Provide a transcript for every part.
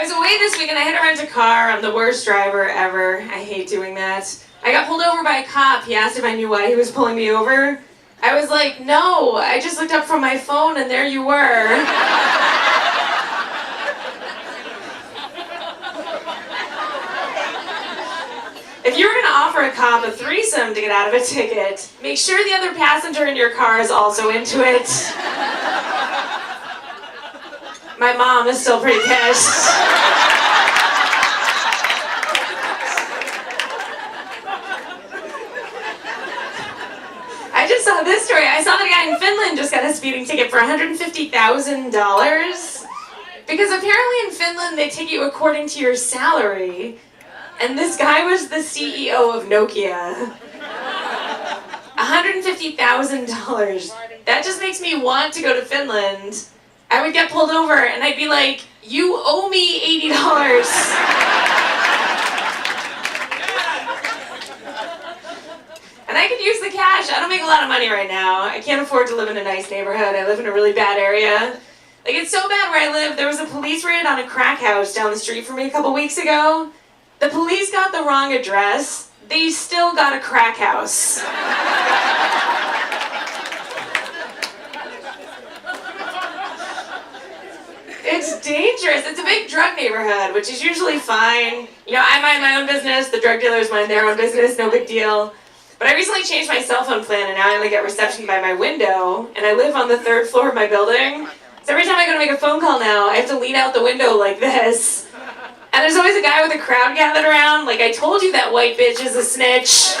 I was away this week and I had to rent a car. I'm the worst driver ever. I hate doing that. I got pulled over by a cop. He asked if I knew why he was pulling me over. I was like, no, I just looked up from my phone and there you were. If you were going to offer a cop a threesome to get out of a ticket, make sure the other passenger in your car is also into it. My mom is still pretty pissed. I just saw this story. I saw that a guy in Finland just got a speeding ticket for $150,000. Because apparently in Finland they take you according to your salary. And this guy was the CEO of Nokia. $150,000. That just makes me want to go to Finland. I would get pulled over and I'd be like, you owe me $80. And I could use the cash. I don't make a lot of money right now. I can't afford to live in a nice neighborhood. I live in a really bad area. Like, it's so bad where I live. There was a police raid on a crack house down the street from me a couple weeks ago. The police got the wrong address. They still got a crack house. It's dangerous. It's a big drug neighborhood, which is usually fine. You know, I mind my own business, the drug dealers mind their own business, no big deal. But I recently changed my cell phone plan and now I only get reception by my window, and I live on the 3rd floor of my building. So every time I go to make a phone call now, I have to lean out the window like this. And there's always a guy with a crowd gathered around, like, I told you that white bitch is a snitch.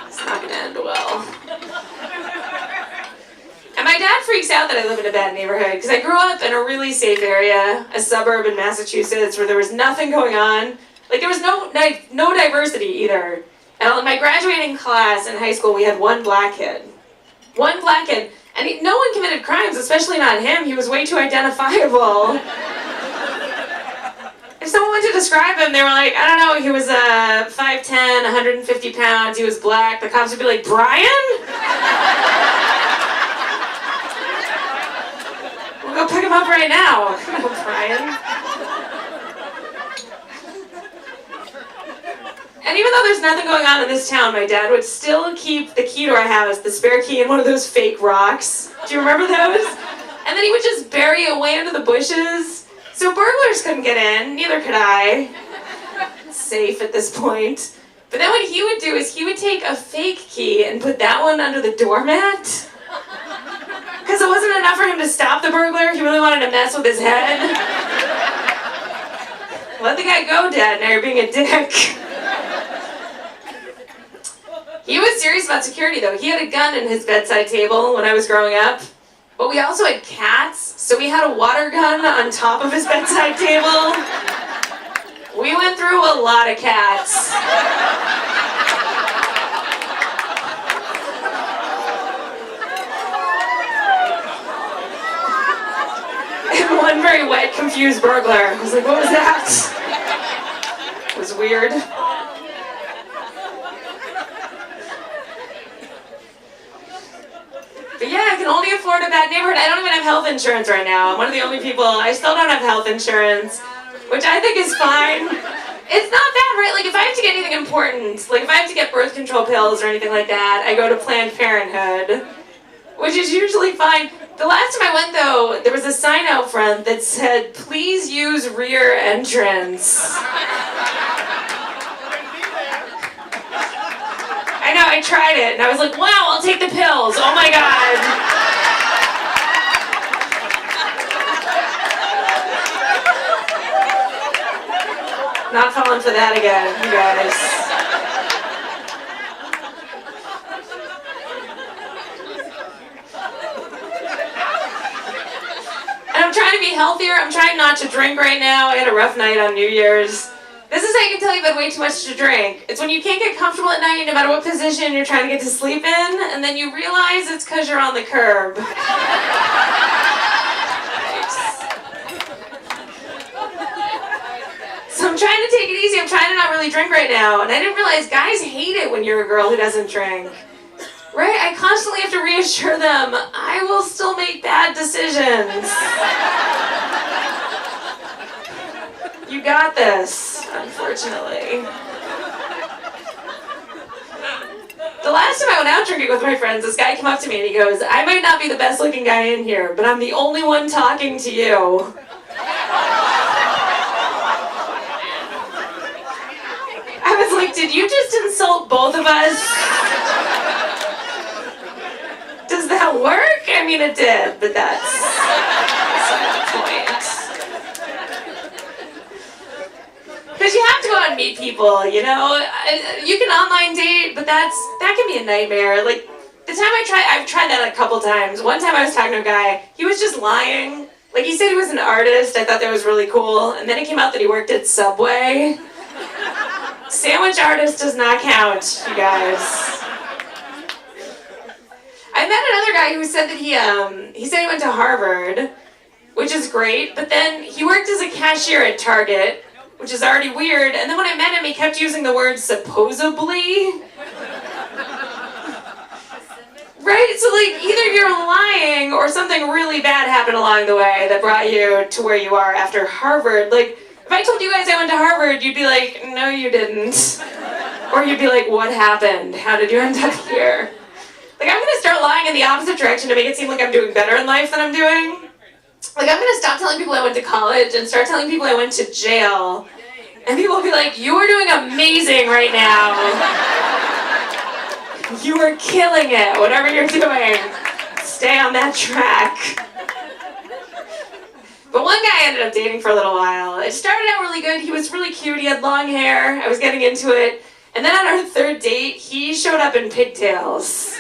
It's not gonna end well. And my dad freaks out that I live in a bad neighborhood, because I grew up in a really safe area, a suburb in Massachusetts, where there was nothing going on. Like, there was no diversity either. And in my graduating class in high school, we had one black kid. One black kid. And no one committed crimes, especially not him. He was way too identifiable. If someone went to describe him, they were like, I don't know, he was 5'10", 150 pounds, he was black. The cops would be like, Brian? We'll go pick him up right now. Come on, Brian. And even though there's nothing going on in this town, my dad would still keep the key to our house, the spare key, in one of those fake rocks. Do you remember those? And then he would just bury it way under the bushes. So burglars couldn't get in, neither could I. It's safe at this point. But then what he would do is he would take a fake key and put that one under the doormat. Because it wasn't enough for him to stop the burglar, he really wanted to mess with his head. Let the guy go, Dad, now you're being a dick. He was serious about security, though. He had a gun in his bedside table when I was growing up. But we also had cats, so we had a water gun on top of his bedside table. We went through a lot of cats. And one very wet, confused burglar. I was like, what was that? It was weird. But yeah, I can only afford a bad neighborhood. I don't even have health insurance right now. I'm one of the only people, I still don't have health insurance, which I think is fine. It's not bad, right? Like, if I have to get anything important, like if I have to get birth control pills or anything like that, I go to Planned Parenthood, which is usually fine. The last time I went, though, there was a sign out front that said, please use rear entrance. I know, I tried it, and I was like, wow, I'll take the pills. Oh my God. Not falling for that again, you guys. And I'm trying to be healthier. I'm trying not to drink right now. I had a rough night on New Year's. This is how you can tell you've had way too much to drink. It's when you can't get comfortable at night, no matter what position you're trying to get to sleep in, and then you realize it's because you're on the curb. So I'm trying to take it easy. I'm trying to not really drink right now. And I didn't realize guys hate it when you're a girl who doesn't drink. Right? I constantly have to reassure them, I will still make bad decisions. You got this, unfortunately. The last time I went out drinking with my friends, this guy came up to me and he goes, I might not be the best looking guy in here, but I'm the only one talking to you. I was like, did you just insult both of us? Does that work? I mean, it did, but that's the point. Because you have to go out and meet people, you know? You can online date, but that can be a nightmare. Like, I've tried that a couple times. One time I was talking to a guy, he was just lying. Like, he said he was an artist. I thought that was really cool. And then it came out that he worked at Subway. Sandwich artist does not count, you guys. I met another guy who said that he said he went to Harvard, which is great, but then he worked as a cashier at Target, which is already weird, and then when I met him, he kept using the word supposedly. Right? So, like, either you're lying or something really bad happened along the way that brought you to where you are after Harvard. Like, if I told you guys I went to Harvard, you'd be like, no, you didn't. Or you'd be like, what happened? How did you end up here? Like, I'm gonna start lying in the opposite direction to make it seem like I'm doing better in life than I'm doing. Like, I'm gonna stop telling people I went to college and start telling people I went to jail. And people will be like, you are doing amazing right now. You are killing it, whatever you're doing. Stay on that track. But one guy I ended up dating for a little while. It started out really good. He was really cute. He had long hair. I was getting into it. And then on our third date, he showed up in pigtails.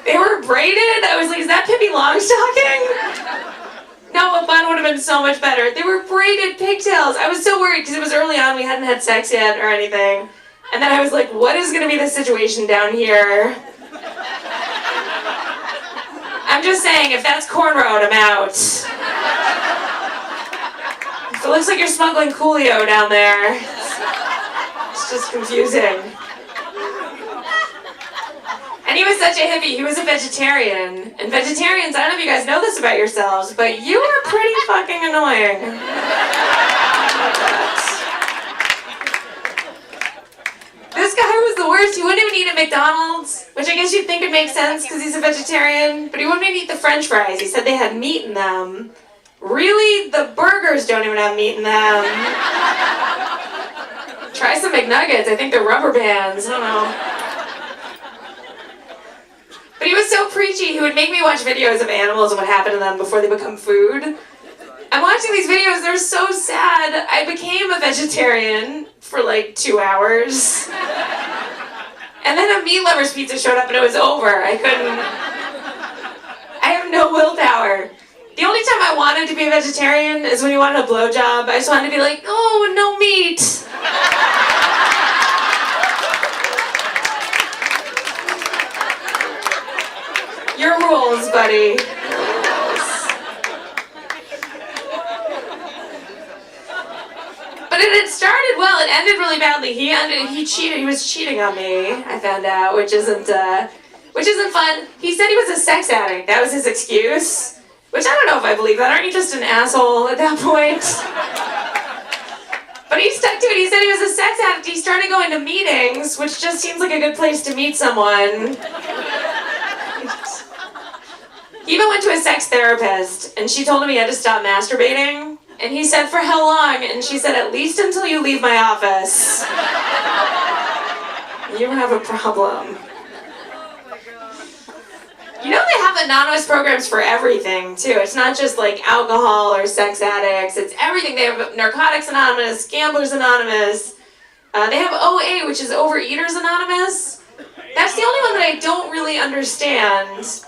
They were braided. I was like, is that Pippi Longstocking? No, a bun would have been so much better. They were braided pigtails. I was so worried because it was early on. We hadn't had sex yet or anything. And then I was like, what is going to be the situation down here? I'm just saying, if that's cornrowed, I'm out. If it looks like you're smuggling Coolio down there, it's just confusing. And he was such a hippie, he was a vegetarian. And vegetarians, I don't know if you guys know this about yourselves, but you are pretty fucking annoying. This guy was the worst. He wouldn't even eat at McDonald's, which I guess you'd think would make sense because he's a vegetarian, but he wouldn't even eat the French fries. He said they had meat in them. Really? The burgers don't even have meat in them. Try some McNuggets. I think they're rubber bands. I don't know. But he was so preachy, he would make me watch videos of animals and what happened to them before they become food. I'm watching these videos, they're so sad. I became a vegetarian for like 2 hours. And then a meat lover's pizza showed up and it was over. I have no willpower. The only time I wanted to be a vegetarian is when you wanted a blowjob. I just wanted to be like, oh, no meat. Your rules, buddy. But it had started well. It ended really badly. He cheated. He was cheating on me. I found out, which isn't fun. He said he was a sex addict. That was his excuse. Which I don't know if I believe that. Aren't you just an asshole at that point? But he stuck to it. He said he was a sex addict. He started going to meetings, which just seems like a good place to meet someone. He even went to a sex therapist, and she told him he had to stop masturbating. And he said, for how long? And she said, at least until you leave my office. You have a problem. You know they have anonymous programs for everything, too. It's not just like alcohol or sex addicts. It's everything. They have Narcotics Anonymous, Gamblers Anonymous. They have OA, which is Overeaters Anonymous. That's the only one that I don't really understand.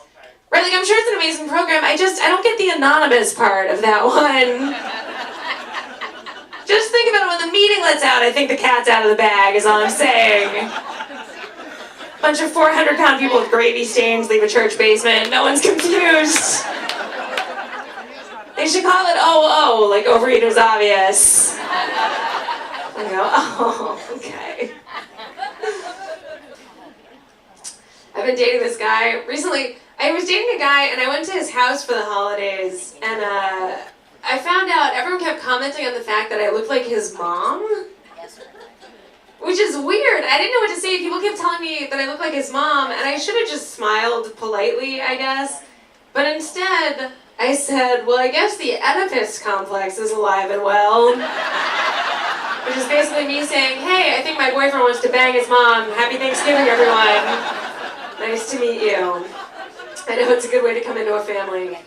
Right, like I'm sure it's an amazing program. I don't get the anonymous part of that one. Just think about it, when the meeting lets out, I think the cat's out of the bag, is all I'm saying. Bunch of 400-pound people with gravy stains leave a church basement. No one's confused. They should call it OO, like Overeaters Obvious. I go, oh, okay. I've been dating this guy. Recently, I was dating a guy, and I went to his house for the holidays, and I I found out everyone kept commenting on the fact that I looked like his mom. Which is weird. I didn't know what to say. People kept telling me that I look like his mom, and I should have just smiled politely, I guess. But instead, I said, well, I guess the Oedipus complex is alive and well. Which is basically me saying, hey, I think my boyfriend wants to bang his mom. Happy Thanksgiving, everyone. Nice to meet you. I know it's a good way to come into a family.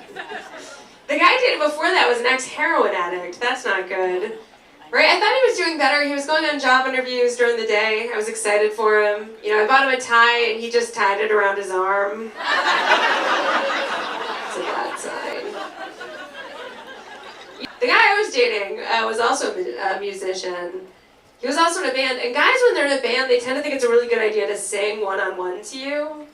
The guy I dated before that was an ex-heroin addict. That's not good. Right? I thought he was doing better. He was going on job interviews during the day. I was excited for him. You know, I bought him a tie and he just tied it around his arm. It's a bad sign. The guy I was dating was also a musician. He was also in a band. And guys, when they're in a band, they tend to think it's a really good idea to sing one-on-one to you.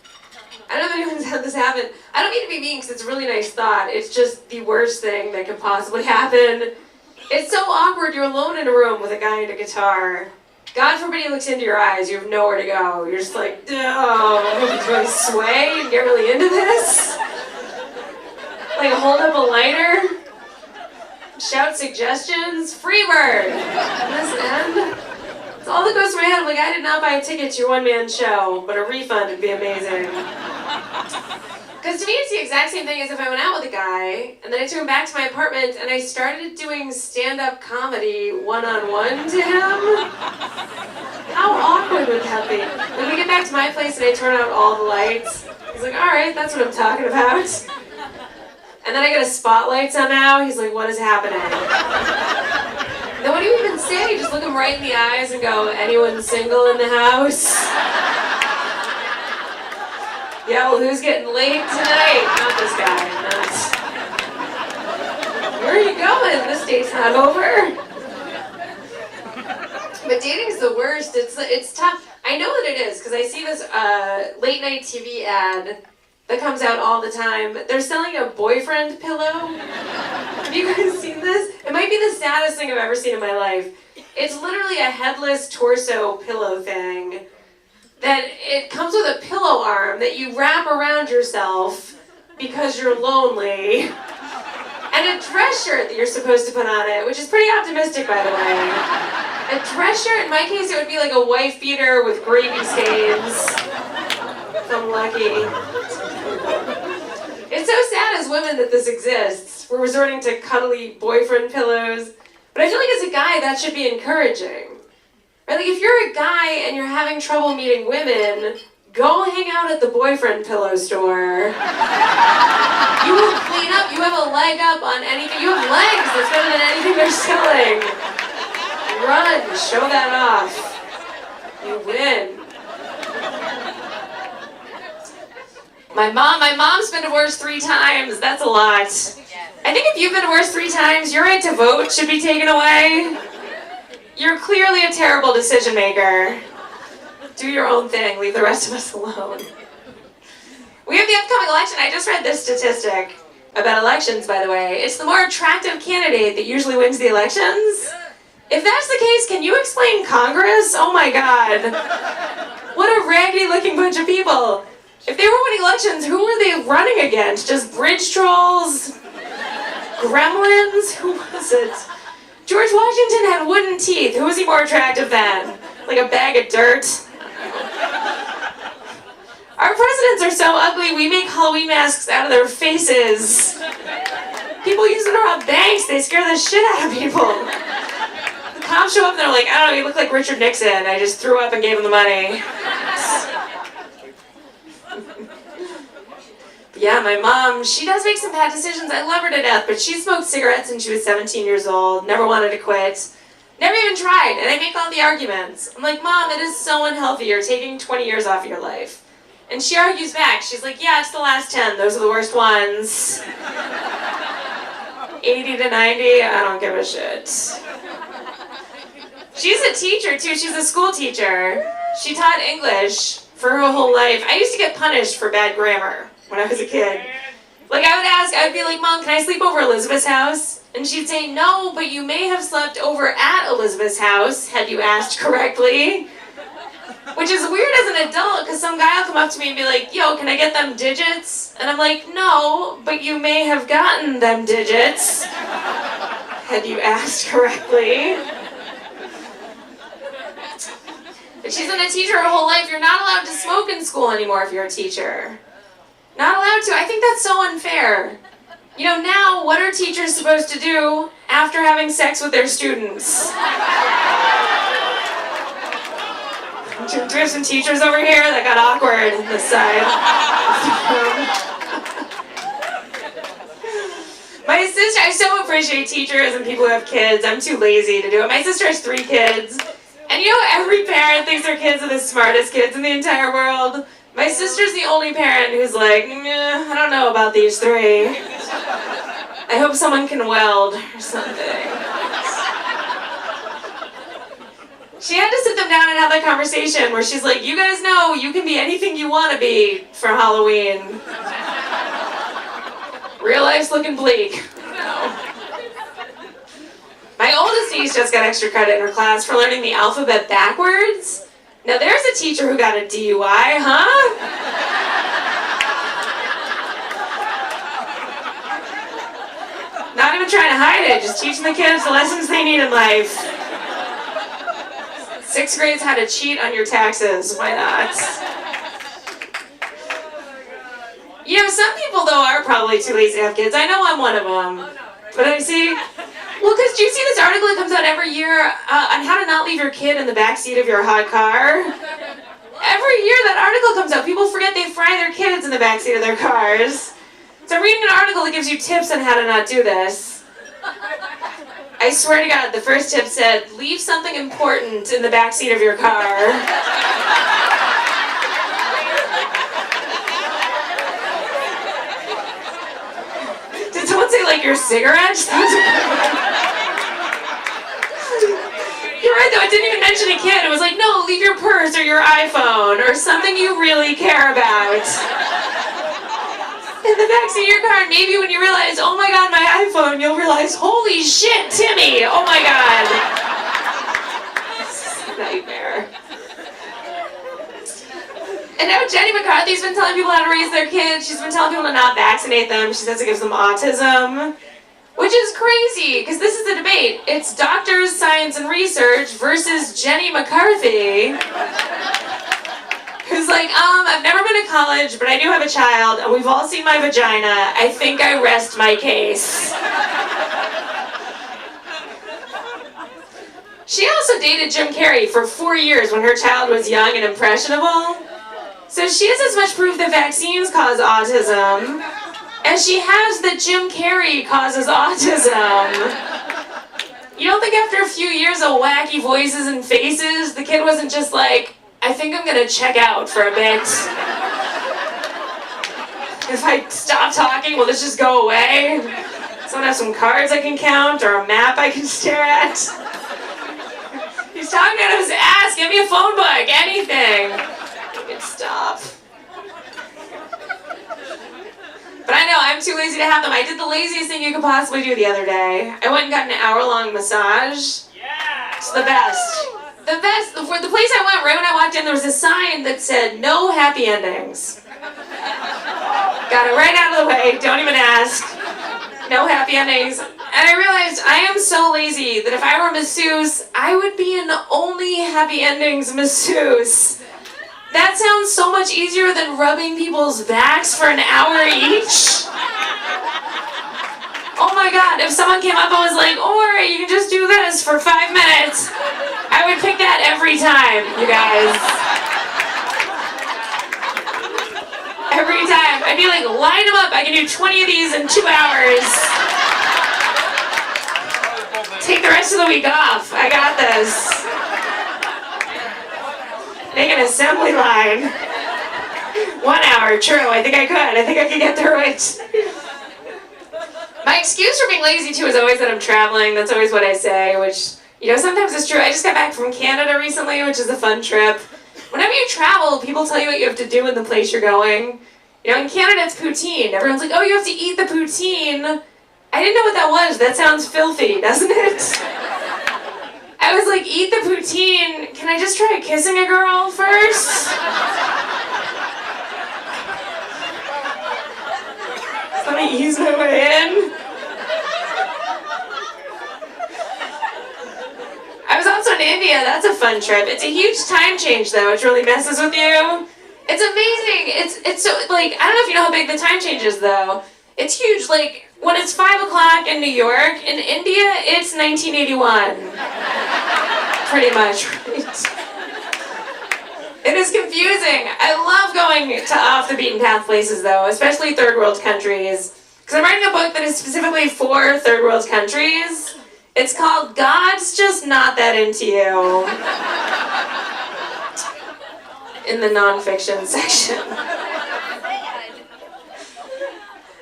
I don't know if anyone's had this happen. I don't mean to be mean because it's a really nice thought. It's just the worst thing that could possibly happen. It's so awkward. You're alone in a room with a guy and a guitar. God forbid he looks into your eyes. You have nowhere to go. You're just like, oh, do I sway and get really into this? Like hold up a lighter? Shout suggestions? Freebird! This end? It's all that goes through my head. I'm like, I did not buy a ticket to your one-man show, but a refund would be amazing. Because to me, it's the exact same thing as if I went out with a guy, and then I took him back to my apartment, and I started doing stand-up comedy one-on-one to him. How awkward would that be? When we get back to my place and I turn out all the lights, he's like, all right, that's what I'm talking about. And then I get a spotlight somehow, he's like, what is happening? Then what do you even say? You just look him right in the eyes and go, anyone single in the house? Yeah, well, who's getting laid tonight? Not this guy. Not. Where are you going? This date's not over. But dating's the worst. It's tough. I know that it is, because I see this late night TV ad that comes out all the time. They're selling a boyfriend pillow. Have you guys seen this? It might be the saddest thing I've ever seen in my life. It's literally a headless torso pillow thing. That it comes with a pillow arm that you wrap around yourself because you're lonely, and a dress shirt that you're supposed to put on it, which is pretty optimistic, by the way. A dress shirt, in my case, it would be like a wife beater with gravy stains. If I'm lucky. It's so sad as women that this exists. We're resorting to cuddly boyfriend pillows, but I feel like as a guy, that should be encouraging. Right, like if you're a guy and you're having trouble meeting women, go hang out at the boyfriend pillow store. You will clean up, you have a leg up on anything, you have legs that's better than anything they're selling. Run, show that off. You win. My mom's been divorced 3 times, that's a lot. I think if you've been divorced 3 times, your right to vote should be taken away. You're clearly a terrible decision maker. Do your own thing, leave the rest of us alone. We have the upcoming election. I just read this statistic about elections, by the way. It's the more attractive candidate that usually wins the elections. If that's the case, can you explain Congress? Oh my God. What a raggedy looking bunch of people. If they were winning elections, who were they running against? Just bridge trolls? Gremlins? Who was it? George Washington had wooden teeth. Who was he more attractive than? Like a bag of dirt? Our presidents are so ugly, we make Halloween masks out of their faces. People use them to rob banks. They scare the shit out of people. The cops show up and they're like, I don't know, you look like Richard Nixon. I just threw up and gave him the money. Yeah, my mom, she does make some bad decisions. I love her to death, but she smoked cigarettes when she was 17 years old, never wanted to quit, never even tried, and I make all the arguments. I'm like, Mom, it is so unhealthy. You're taking 20 years off your life. And she argues back. She's like, yeah, it's the last 10. Those are the worst ones. 80 to 90, I don't give a shit. She's a teacher, too. She's a school teacher. She taught English for her whole life. I used to get punished for bad grammar when I was a kid. Like I would be like, Mom, can I sleep over at Elizabeth's house? And she'd say, no, but you may have slept over at Elizabeth's house had you asked correctly. Which is weird as an adult, because some guy will come up to me and be like, yo, can I get them digits? And I'm like, no, but you may have gotten them digits. had you asked correctly. But she's been a teacher her whole life. You're not allowed to smoke in school anymore if you're a teacher. Not allowed to. I think that's so unfair. You know, now, what are teachers supposed to do after having sex with their students? Do we have some teachers over here that got awkward on this side? My sister, I so appreciate teachers and people who have kids. I'm too lazy to do it. My sister has 3 kids. And you know, every parent thinks their kids are the smartest kids in the entire world. My sister's the only parent who's like, I don't know about these 3. I hope someone can weld or something. She had to sit them down and have that conversation where she's like, you guys know you can be anything you want to be for Halloween. Real life's looking bleak. No. My oldest niece just got extra credit in her class for learning the alphabet backwards. Now there's a teacher who got a DUI, huh? Not even trying to hide it, just teaching the kids the lessons they need in life. 6th grade's how to cheat on your taxes, why not? You know, some people though are probably too lazy to have kids. I know I'm one of them. But I see, well, because do you see this article that comes out every year on how to not leave your kid in the backseat of your hot car? Every year that article comes out, people forget they fry their kids in the backseat of their cars. So I'm reading an article that gives you tips on how to not do this. I swear to God, the first tip said, leave something important in the backseat of your car. Did someone say, like, your cigarettes? You're right, though, it didn't even mention a kid. It was like, no, leave your purse or your iPhone or something you really care about in the backseat of your car. And maybe when you realize, oh my God, my iPhone, you'll realize, holy shit, Timmy, oh my God. It's a nightmare. And now Jenny McCarthy's been telling people how to raise their kids. She's been telling people to not vaccinate them. She says it gives them autism. Which is crazy, because this is the debate. It's doctors, science, and research versus Jenny McCarthy, who's like, I've never been to college, but I do have a child, and we've all seen my vagina. I think I rest my case. She also dated Jim Carrey for 4 years when her child was young and impressionable. So she has as much proof that vaccines cause autism as she has that Jim Carrey causes autism. You don't think after a few years of wacky voices and faces, the kid wasn't just like, I think I'm gonna check out for a bit. If I stop talking, will this just go away? Someone have some cards I can count or a map I can stare at? He's talking out of his ass, give me a phone book, anything. Stop. But I know, I'm too lazy to have them. I did the laziest thing you could possibly do the other day. I went and got an hour-long massage. Yeah! It's the best. The best. For the place I went, right when I walked in, there was a sign that said, no happy endings. Got it right out of the way, don't even ask. No happy endings. And I realized I am so lazy that if I were a masseuse, I would be an only happy endings masseuse. That sounds so much easier than rubbing people's backs for an hour each. Oh my God, if someone came up and was like, or you can just do this for 5 minutes, I would pick that every time, you guys. Every time. I'd be like, line them up, I can do 20 of these in 2 hours. Take the rest of the week off, I got this. Make an assembly line. 1 hour, true, I think I could get through it. My excuse for being lazy too is always that I'm traveling. That's always what I say, which, you know, sometimes it's true. I just got back from Canada recently, which is a fun trip. Whenever you travel, people tell you what you have to do in the place you're going. You know, in Canada it's poutine. Everyone's like, oh, you have to eat the poutine. I didn't know what that was. That sounds filthy, doesn't it? I was like, eat the poutine. Can I just try kissing a girl first? Let me ease my way in. that's a fun trip. It's a huge time change though, which really messes with you. It's amazing. It's so, like, I don't know if you know how big the time change is though. It's huge. Like, when it's 5 o'clock in New York, in India, it's 1981. Pretty much, right? It is confusing. I love going to off the beaten path places though, especially third world countries. Because I'm writing a book that is specifically for third world countries. It's called God's Just Not That Into You. In the nonfiction section.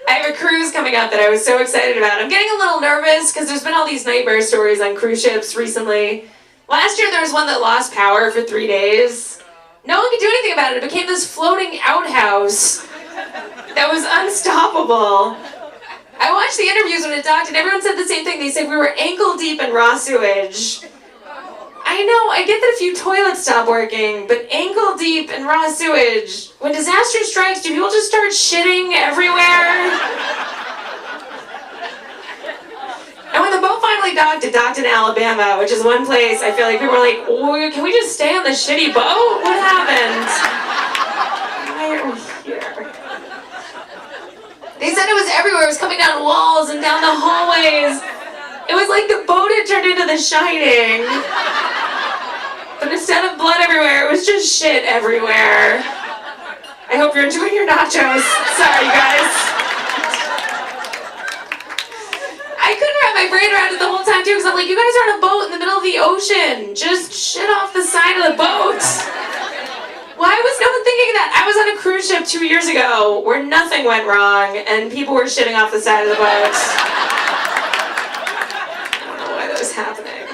I have a cruise coming up that I was so excited about. I'm getting a little nervous because there's been all these nightmare stories on cruise ships recently. Last year there was one that lost power for 3 days. No one could do anything about it. It became this floating outhouse that was unstoppable. I watched the interviews when it docked and everyone said the same thing. They said we were ankle deep in raw sewage. I know, I get that a few toilets stop working, but ankle deep in raw sewage. When disaster strikes, do people just start shitting everywhere? And when the boat finally docked, it docked in Alabama, which is one place I feel like people were like, oh, can we just stay on the shitty boat? What happened? Why are we here? They said it was everywhere. It was coming down walls and down the hallways. It was like the boat had turned into The Shining. But instead of blood everywhere, it was just shit everywhere. I hope you're enjoying your nachos. Sorry, guys. I couldn't wrap my brain around it the whole time, too, because I'm like, you guys are on a boat in the middle of the ocean. Just shit off the side of the boat. Why was no one thinking of that? I was on a cruise ship 2 years ago where nothing went wrong, and people were shitting off the side of the boat. Happening.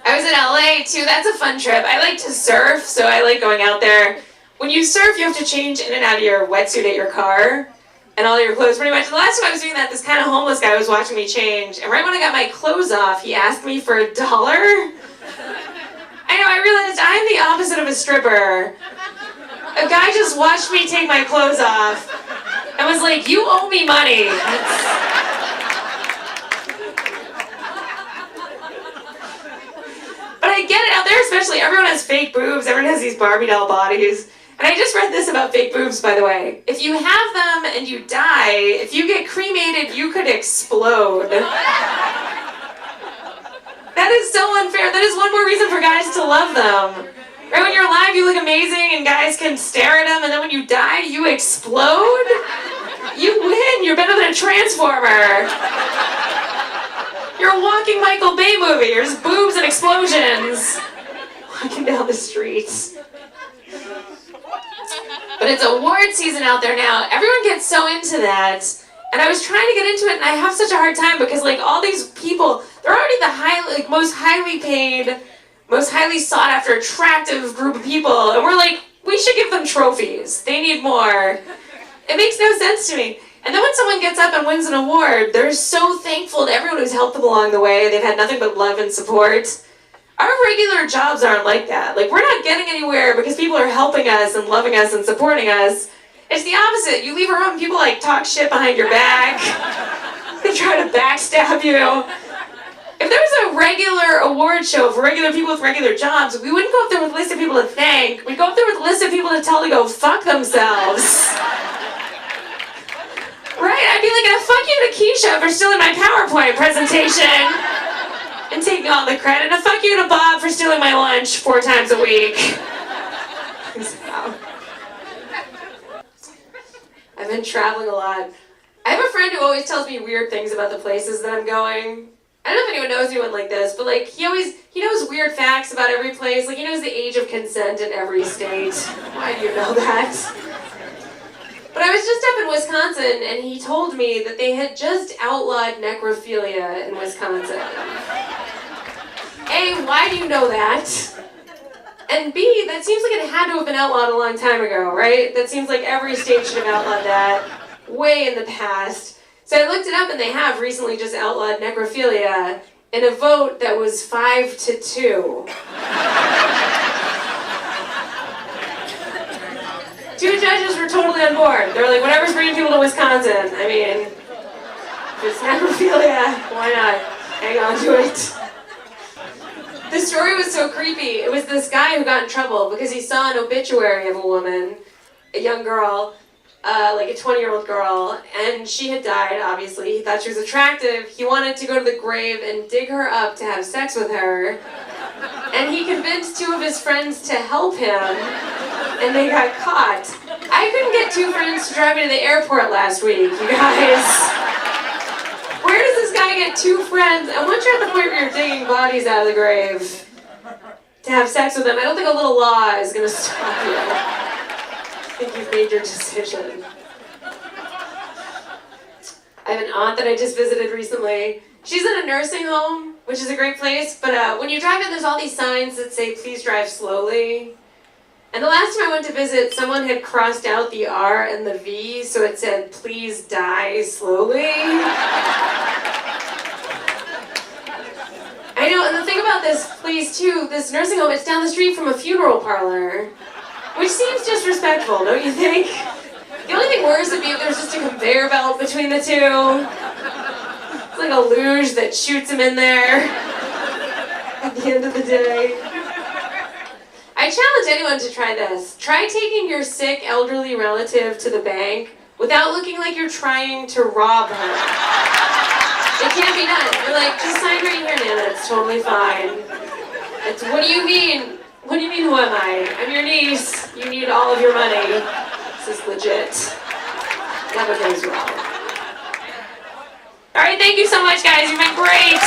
I was in LA too. That's a fun trip. I like to surf, so I like going out there. When you surf, you have to change in and out of your wetsuit at your car and all your clothes pretty much. The last time I was doing that, this kind of homeless guy was watching me change, and right when I got my clothes off, he asked me for $1. I know, I realized I'm the opposite of a stripper. A guy just watched me take my clothes off and was like, you owe me money. But I get it out there, especially everyone has fake boobs, everyone has these Barbie doll bodies. And I just read this about fake boobs, by the way. If you have them and you die, if you get cremated, you could explode. That is so unfair. That is one more reason for guys to love them. Right, when you're alive, you look amazing and guys can stare at them, and then when you die, you explode? You win. You're better than a transformer. You're a walking Michael Bay movie. There's boobs and explosions. Walking down the streets. But it's award season out there now. Everyone gets so into that. And I was trying to get into it, and I have such a hard time because, like, all these people, they're already the most highly paid, most highly sought after, attractive group of people. And we're like, we should give them trophies. They need more. It makes no sense to me. And then when someone gets up and wins an award, they're so thankful to everyone who's helped them along the way. They've had nothing but love and support. Our regular jobs aren't like that. Like, we're not getting anywhere because people are helping us and loving us and supporting us. It's the opposite. You leave a room, people like talk shit behind your back. They try to backstab you. If there was a regular award show for regular people with regular jobs, we wouldn't go up there with a list of people to thank. We'd go up there with a list of people to tell to go fuck themselves. Right, I'd be like, fuck you to Keisha for stealing my PowerPoint presentation and taking all the credit, and fuck you to Bob for stealing my lunch 4 times a week. So, I've been traveling a lot. I have a friend who always tells me weird things about the places that I'm going. I don't know if anyone knows anyone like this, but like he knows weird facts about every place. Like he knows the age of consent in every state. Why do you know that? But I was just up in Wisconsin, and he told me that they had just outlawed necrophilia in Wisconsin. A, why do you know that? And B, that seems like it had to have been outlawed a long time ago, right? That seems like every state should have outlawed that way in the past. So I looked it up, and they have recently just outlawed necrophilia in a vote that was 5-2. 2 judges were totally on board. They were like, whatever's bringing people to Wisconsin. I mean, if it's necrophilia, why not? Hang on to it. The story was so creepy. It was this guy who got in trouble because he saw an obituary of a woman, a young girl, like a 20-year-old girl, and she had died, obviously. He thought she was attractive. He wanted to go to the grave and dig her up to have sex with her. And he convinced two of his friends to help him, and they got caught. I couldn't get two friends to drive me to the airport last week, you guys. Where does this guy get two friends? And once you're at the point where you're digging bodies out of the grave to have sex with them, I don't think a little law is going to stop you. I think you've made your decision. I have an aunt that I just visited recently. She's in a nursing home, which is a great place, but when you drive in, there's all these signs that say, please drive slowly. And the last time I went to visit, someone had crossed out the R and the V, so it said, please die slowly. I know, and the thing about this place, too, this nursing home, it's down the street from a funeral parlor, which seems disrespectful, don't you think? The only thing worse would be if there was just a conveyor belt between the two. It's like a luge that shoots him in there at the end of the day. I challenge anyone to try this. Try taking your sick elderly relative to the bank without looking like you're trying to rob her. It can't be done. You're like, just sign right here, Nana. It's totally fine. It's, what do you mean? What do you mean, who am I? I'm your niece. You need all of your money. This is legit. Never goes wrong. All right, thank you so much, guys. You've been great.